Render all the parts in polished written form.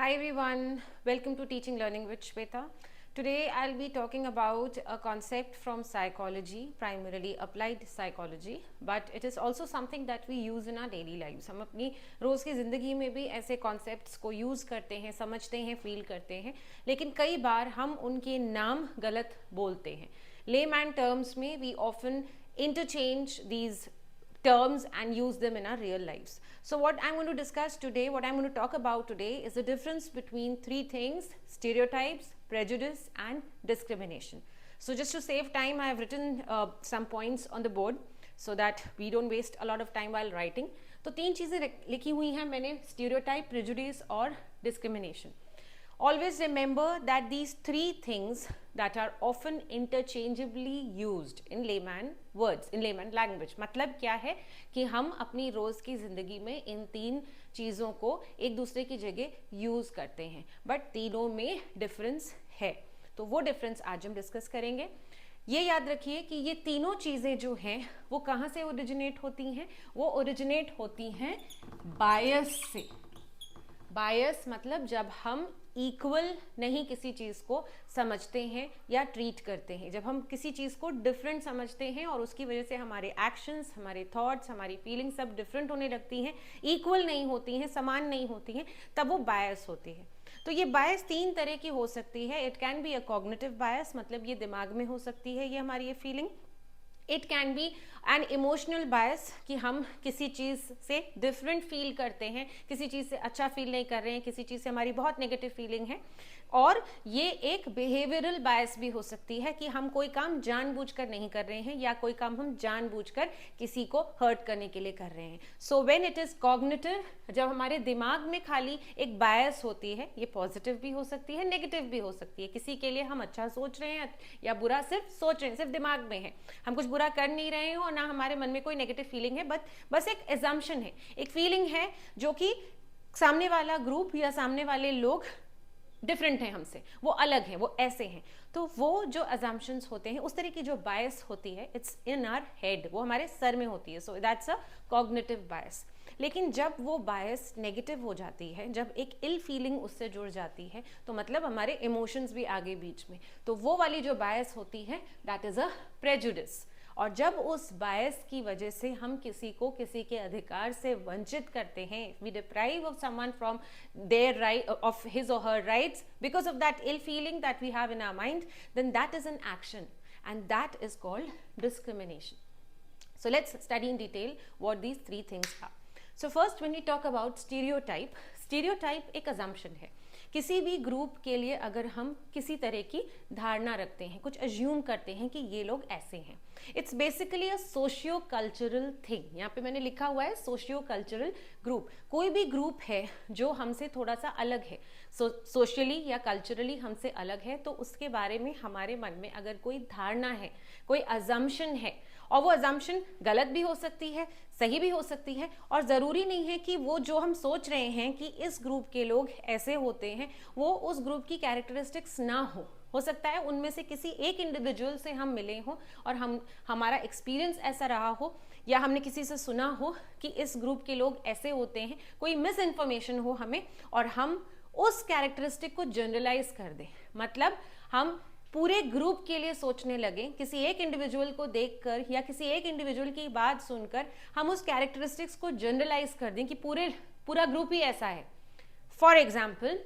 Hi everyone, welcome to Teaching Learning with Shweta. Today I'll be talking about a concept from psychology, primarily applied psychology, but it is also something that we use in our daily lives. हम अपनी रोज़ की ज़िंदगी में भी ऐसे concepts को use करते हैं, समझते हैं, फील करते हैं, लेकिन कई बार हम उनके नाम गलत बोलते हैं. Layman terms में we often interchange these terms and use them in our real lives. So what I'm going to discuss today, what I'm going to talk about today is the difference between three things: stereotypes, prejudice and discrimination. So just to save time, I have written some points on the board so that we don't waste a lot of time while writing. तो तीन चीज़ें लिखी हुई हैं मैंने: stereotype, prejudice और discrimination. Always remember that these three things that are often interchangeably used in layman words, in layman language. मतलब क्या है कि हम अपनी रोज़ की ज़िंदगी में इन तीन चीज़ों को एक दूसरे की जगह यूज़ करते हैं, बट तीनों में डिफरेंस है. तो वो डिफरेंस आज हम डिस्कस करेंगे. ये याद रखिए कि ये तीनों चीज़ें जो हैं वो कहाँ से ओरिजिनेट होती हैं? वो ओरिजिनेट होती हैं बायस से. बायस मतलब जब हम इक्वल नहीं किसी चीज़ को समझते हैं या ट्रीट करते हैं, जब हम किसी चीज़ को डिफरेंट समझते हैं और उसकी वजह से हमारे एक्शंस, हमारे थॉट्स, हमारी फीलिंग्स सब डिफरेंट होने लगती हैं, इक्वल नहीं होती हैं, समान नहीं होती हैं, तब वो बायस होती है. तो ये बायस तीन तरह की हो सकती है. It can be a cognitive bias, मतलब ये दिमाग में हो सकती है ये हमारी ये feeling. It can be an emotional bias कि हम किसी चीज़ से डिफरेंट फील करते हैं, किसी चीज़ से अच्छा फील नहीं कर रहे हैं, किसी चीज़ से हमारी बहुत नेगेटिव फीलिंग है. और ये एक बिहेवियरल बायस भी हो सकती है कि हम कोई काम जानबूझकर नहीं कर रहे हैं या कोई काम हम जानबूझकर किसी को हर्ट करने के लिए कर रहे हैं. So when it is cognitive, जब हमारे दिमाग में खाली एक बायस होती है, ये पॉजिटिव भी हो सकती है, नेगेटिव भी हो सकती है. किसी के लिए हम अच्छा सोच रहे हैं या बुरा सिर्फ सोच रहे हैं, सिर्फ दिमाग में है, हम कुछ बुरा कर नहीं रहे हैं और ना हमारे मन में कोई नेगेटिव फीलिंग है, बस एक एजम्पशन है, एक फीलिंग है जो कि सामने वाला ग्रुप या सामने वाले लोग डिफरेंट है हमसे, वो अलग है, वो ऐसे हैं. तो वो जो अजम्पशंस होते हैं, उस तरह की जो बायस होती है, इट्स इन आवर हेड, वो हमारे सर में होती है. सो दैट्स अ कॉग्निटिव बायस. लेकिन जब वो बायस नेगेटिव हो जाती है, जब एक इल फीलिंग उससे जुड़ जाती है, तो मतलब हमारे इमोशंस भी आगे बीच में, तो वो वाली जो बायस होती है दैट इज़ अ प्रेजुडिस. और जब उस बायस की वजह से हम किसी को किसी के अधिकार से वंचित करते हैं, we deprive of someone from their right, of his और her rights, because of that ill feeling that we have in our mind, then that is an action and that is called discrimination. So let's study in detail what these three things are. So first when we talk about stereotype, stereotype एक assumption है. किसी भी group के लिए अगर हम किसी तरह की धारणा रखते हैं, कुछ अज्यूम करते हैं कि ये लोग ऐसे हैं, it's basically a socio cultural thing. यहाँ पे मैंने लिखा हुआ है सोशियो कल्चरल ग्रुप. कोई भी ग्रुप है जो हमसे थोड़ा सा अलग है, सोशली या कल्चरली हमसे अलग है, तो उसके बारे में हमारे मन में अगर कोई धारणा है, कोई अजम्पशन है, और वो अजम्पशन गलत भी हो सकती है, सही भी हो सकती है, और ज़रूरी नहीं है कि वो जो हम सोच रहे हैं कि इस ग्रुप के लोग ऐसे होते हैं, वो उस ग्रुप की कैरेक्टरिस्टिक्स ना हो सकता है उनमें से किसी एक इंडिविजुअल से हम मिले हों और हमारा एक्सपीरियंस ऐसा रहा हो, या हमने किसी से सुना हो कि इस ग्रुप के लोग ऐसे होते हैं, कोई मिस इन्फॉर्मेशन हो हमें, और हम उस कैरेक्टरिस्टिक को जनरलाइज कर दें. मतलब हम पूरे ग्रुप के लिए सोचने लगे, किसी एक इंडिविजुअल को देखकर या किसी एक इंडिविजुअल की बात सुनकर हम उस कैरेक्टरिस्टिक्स को जनरलाइज कर दें कि पूरा ग्रुप ही ऐसा है. फॉर एग्जाम्पल,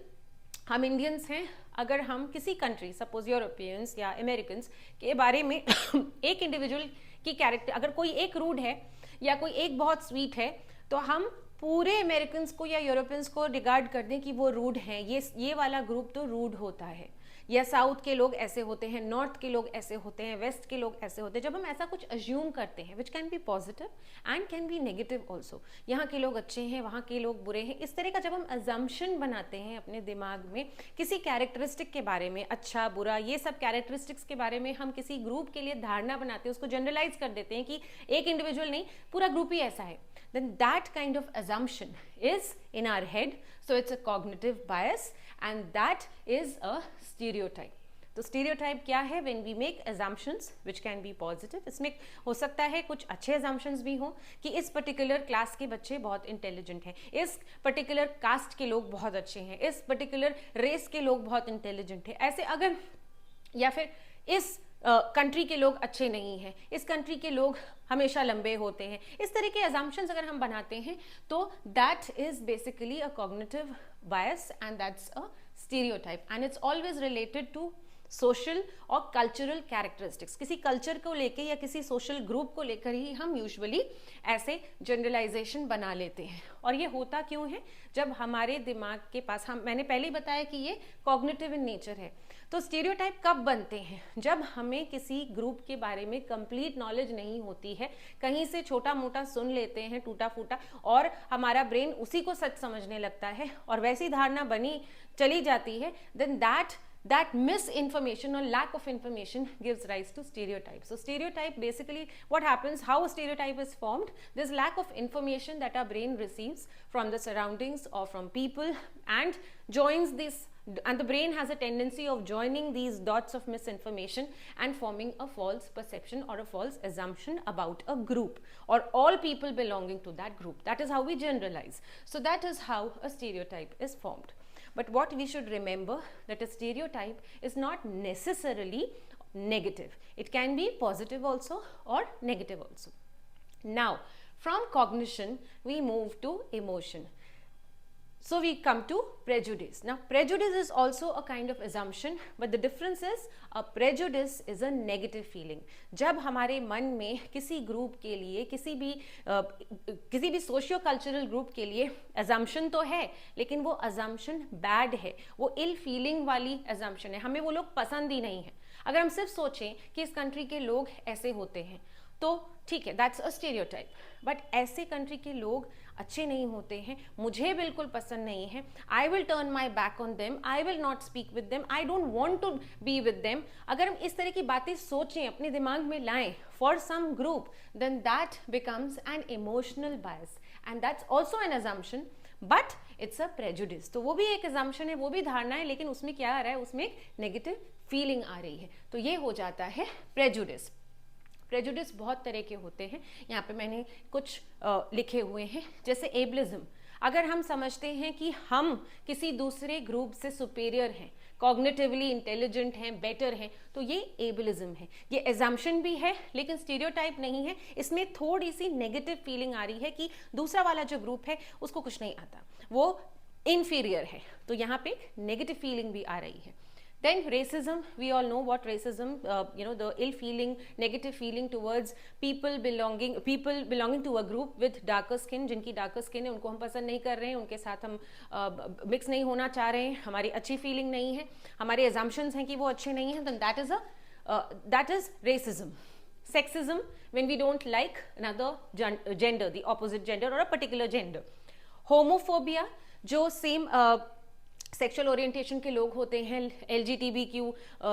हम इंडियंस हैं, अगर हम किसी कंट्री, सपोज यूरोपियंस या अमेरिकन्स के बारे में एक इंडिविजुअल की कैरेक्टर, अगर कोई एक रूड है या कोई एक बहुत स्वीट है, तो हम पूरे अमेरिकन्स को या यूरोपियंस को रिगार्ड कर दें कि वो रूड हैं, ये वाला ग्रुप तो रूड होता है, या साउथ के लोग ऐसे होते हैं, नॉर्थ के लोग ऐसे होते हैं, वेस्ट के लोग ऐसे होते हैं. जब हम ऐसा कुछ अज्यूम करते हैं, which can be positive and can be negative also, यहाँ के लोग अच्छे हैं, वहाँ के लोग बुरे हैं, इस तरह का जब हम अजम्पशन बनाते हैं अपने दिमाग में किसी कैरेक्टरिस्टिक के बारे में, अच्छा बुरा, ये सब कैरेक्टरिस्टिक्स के बारे में हम किसी ग्रुप के लिए धारणा बनाते हैं, उसको जनरलाइज कर देते हैं कि एक इंडिविजुअल नहीं, पूरा ग्रुप ही ऐसा है, then that kind of assumption is in our head, so it's a cognitive bias and that is a stereotype. तो स्टीरियोटाइप क्या है? When we make assumptions which can be positive, इसमें हो सकता है कुछ अच्छे assumptions भी हों कि इस पर्टिकुलर क्लास के बच्चे बहुत इंटेलिजेंट हैं, इस पर्टिकुलर कास्ट के लोग बहुत अच्छे हैं, इस पर्टिकुलर रेस के लोग बहुत इंटेलिजेंट हैं, ऐसे अगर, या फिर इस कंट्री के लोग अच्छे नहीं हैं, इस कंट्री के लोग हमेशा लंबे होते हैं, इस तरह के assumptions अगर हम बनाते हैं तो that is basically a cognitive bias and that's a stereotype and it's always related to social और कल्चरल कैरेक्टरिस्टिक्स। किसी कल्चर को लेकर या किसी सोशल ग्रुप को लेकर ही हम यूजुअली ऐसे जनरलाइजेशन बना लेते हैं। और ये होता क्यों है? जब हमारे दिमाग के पास, मैंने पहले ही बताया कि ये कॉग्निटिव इन नेचर है। तो स्टीरियोटाइप कब बनते हैं? जब हमें किसी ग्रुप के बारे में कंप्लीट नॉलेज नहीं होती है, कहीं से छोटा मोटा सुन लेते हैं टूटा फूटा और हमारा ब्रेन उसी को सच समझने लगता है और वैसी धारणा बनी चली जाती है, then that misinformation or lack of information gives rise to stereotypes. So stereotype, basically what happens, how a stereotype is formed, this lack of information that our brain receives from the surroundings or from people and joins this, and the brain has a tendency of joining these dots of misinformation and forming a false perception or a false assumption about a group or all people belonging to that group. That is how we generalize. So that is how a stereotype is formed. But what we should remember, that a stereotype is not necessarily negative. It can be positive also or negative also. Now, from cognition, we move to emotion. So we come to prejudice. Now, prejudice is also a kind of assumption, but the difference is a prejudice is a negative feeling. जब हमारे मन में किसी group के लिए, किसी भी socio cultural group के लिए assumption तो है, लेकिन वो assumption bad है, वो ill feeling वाली assumption है, हमें वो लोग पसंद ही नहीं है। अगर हम सिर्फ सोचें कि इस कंट्री के लोग ऐसे होते हैं तो ठीक है, दैट्स अ स्टीरियोटाइप। बट ऐसे कंट्री के लोग अच्छे नहीं होते हैं, मुझे बिल्कुल पसंद नहीं है, I will turn my back on them, I will not speak with them, I don't want to be with them. अगर हम इस तरह की बातें सोचें, अपने दिमाग में लाएं for some group, then that becomes an emotional bias and that's also an assumption, but it's a prejudice. तो वो भी एक अजम्पशन है, वो भी धारणा है, लेकिन उसमें क्या आ रहा है, उसमें एक नेगेटिव फीलिंग आ रही है, तो ये हो जाता है प्रेजुडिस। प्रेजुडिस बहुत तरह के होते हैं, यहाँ पे मैंने कुछ लिखे हुए हैं, जैसे एबलिज्म। अगर हम समझते हैं कि हम किसी दूसरे ग्रुप से सुपेरियर हैं, कॉग्निटिवली इंटेलिजेंट हैं, बेटर हैं, तो ये एबलिज्म है। ये एजम्पशन भी है लेकिन स्टीरियोटाइप नहीं है, इसमें थोड़ी सी नेगेटिव फीलिंग आ रही है कि दूसरा वाला जो ग्रुप है उसको कुछ नहीं आता, वो इन्फीरियर है, तो यहाँ पे नेगेटिव फीलिंग भी आ रही है। Then racism, we all know what racism, the ill feeling, negative feeling towards people belonging to a group with darker skin, जिनकी darker skin है, उनको हम पसंद नहीं कर रहे हैं, उनके साथ हम mix नहीं होना चाह रहे हैं, हमारी अच्छी feeling नहीं है, हमारे assumptions हैं कि वो अच्छे नहीं हैं, then that is racism. Sexism, when we don't like another gender, the opposite gender or a particular gender. Homophobia, जो same सेक्सुअल ओरिएंटेशन के लोग होते हैं, LGBTQ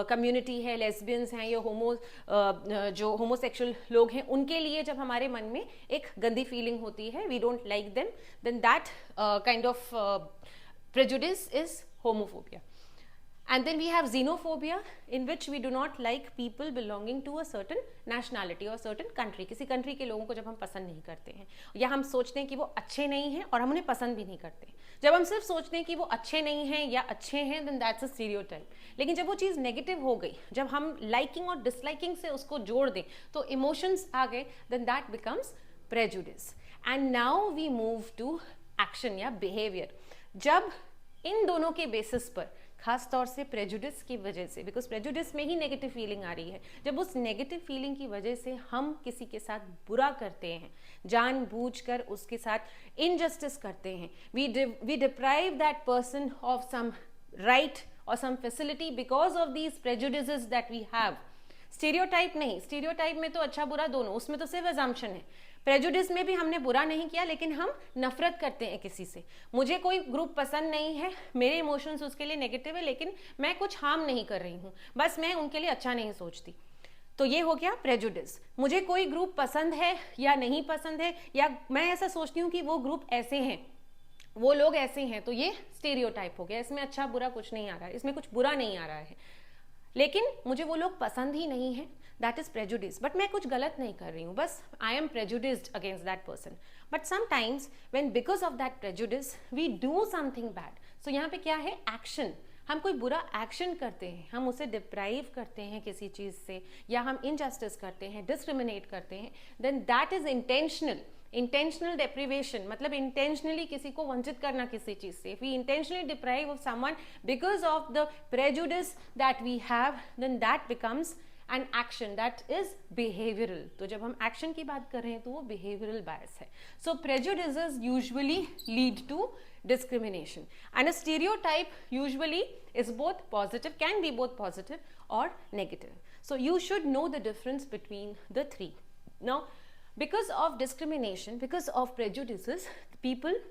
कम्युनिटी है, लेस्बियंस हैं, या जो होमोसेक्सुअल लोग हैं, उनके लिए जब हमारे मन में एक गंदी फीलिंग होती है, we don't like them, then that kind of prejudice is homophobia. And then we have xenophobia, in which we do not like people belonging to a certain nationality or certain country. किसी country के लोगों को जब हम पसंद नहीं करते हैं या हम सोचते हैं कि वो अच्छे नहीं हैं और हम उन्हें पसंद भी नहीं करते, जब हम सिर्फ सोचते हैं कि वो अच्छे नहीं हैं या अच्छे हैं, then that's a stereotype. लेकिन जब वो चीज़ नेगेटिव हो गई, जब हम लाइकिंग और डिसलाइकिंग से उसको जोड़ दें तो इमोशंस आ गए, then that becomes prejudice. And now we move to action या behavior. जब इन दोनों के बेसिस पर, खास तौर से प्रेजुडिस की वजह से, बिकॉज प्रेजुडिस में ही नेगेटिव फीलिंग आ रही है, जब उस नेगेटिव फीलिंग की वजह से हम किसी के साथ बुरा करते हैं, जानबूझकर उसके साथ इनजस्टिस करते हैं, we deprive that person of some right और some facility because of these prejudices that we have. Stereotype नहीं, स्टीरियोटाइप में तो अच्छा बुरा दोनों, उसमें तो सिर्फ अजम्पशन है। प्रेजुडिस में भी हमने बुरा नहीं किया, लेकिन हम नफरत करते हैं किसी से। मुझे कोई ग्रुप पसंद नहीं है, मेरे इमोशंस उसके लिए नेगेटिव है, लेकिन मैं कुछ हार्म नहीं कर रही हूँ, बस मैं उनके लिए अच्छा नहीं सोचती, तो ये हो गया प्रेजुडिस। मुझे कोई ग्रुप पसंद है या नहीं पसंद है, या मैं ऐसा सोचती हूँ कि वो ग्रुप ऐसे हैं, वो लोग ऐसे हैं, तो ये स्टीरियोटाइप हो गया। इसमें अच्छा बुरा कुछ नहीं आ रहा है, इसमें कुछ बुरा नहीं आ रहा है। लेकिन मुझे वो लोग पसंद ही नहीं है, दैट इज प्रेजुडिस. बट मैं कुछ गलत नहीं कर रही हूँ, बस I am prejudiced against that person. But sometimes when because of that prejudice we do something bad. So यहाँ पे क्या है, एक्शन. हम कोई बुरा एक्शन करते हैं, हम उसे डिप्राइव करते हैं किसी चीज़ से, या हम इनजस्टिस करते हैं, डिस्क्रिमिनेट करते हैं, then that is intentional. Intentional deprivation मतलब इंटेंशनली किसी को वंचित करना किसी चीज से. If we intentionally deprive of someone because of the prejudice that we have, then that becomes an action that is behavioural. तो जब हम एक्शन की बात कर रहे हैं तो वो बिहेवियरल बायस है. So prejudices usually lead to discrimination, and a stereotype usually is both positive, can be both positive or negative. So you should know the difference between the three. Now because of discrimination, because of prejudices, people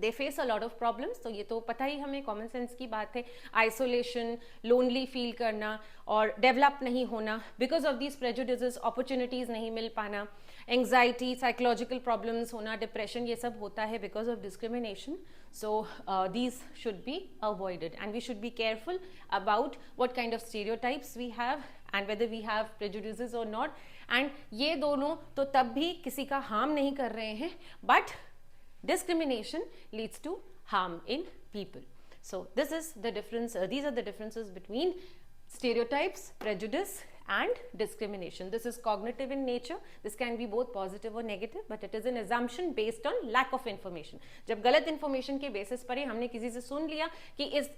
they face a lot of problems. तो ये तो पता ही हमें, common sense की बात है. Isolation, lonely feel करना और डेवलप नहीं होना, because of these prejudices opportunities नहीं मिल पाना, एंग्जाइटी, साइकोलॉजिकल प्रॉब्लम्स होना, डिप्रेशन, ये सब होता है because of discrimination. So these should be avoided, and we should be careful about what kind of stereotypes we have and whether we have prejudices or not. And ये दोनों तो तब भी किसी का harm नहीं कर रहे हैं, but discrimination leads to harm in people. So this is the difference, these are the differences between stereotypes, prejudice and discrimination. This is cognitive in nature. This can be both positive or negative, but it is an assumption based on lack of information. जब गलत information के basis पर ही हमने किसी से सुन लिया कि इस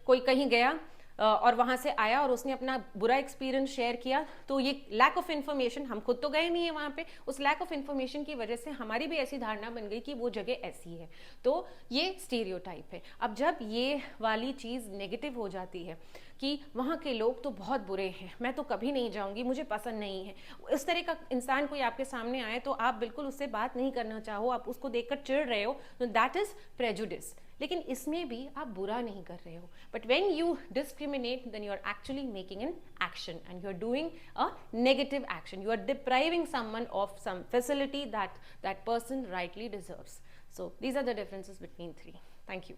कोई कहीं गया और वहाँ से आया और उसने अपना बुरा एक्सपीरियंस शेयर किया, तो ये लैक ऑफ इन्फॉर्मेशन, हम खुद तो गए नहीं है वहाँ पे, उस लैक ऑफ इन्फॉर्मेशन की वजह से हमारी भी ऐसी धारणा बन गई कि वो जगह ऐसी है, तो ये स्टीरियोटाइप है. अब जब ये वाली चीज़ नेगेटिव हो जाती है कि वहाँ के लोग तो बहुत बुरे हैं, मैं तो कभी नहीं जाऊँगी, मुझे पसंद नहीं है, इस तरह का इंसान कोई आपके सामने आए तो आप बिल्कुल उससे बात नहीं करना चाहो, आप उसको देखकर चिढ़ रहे हो, तो दैट इज़ प्रेजुडिस. लेकिन इसमें भी आप बुरा नहीं कर रहे हो. But when you discriminate, then you are actually making an action and you are doing a negative action. You are depriving someone of some facility that person rightly deserves. So these are the differences between three. Thank you.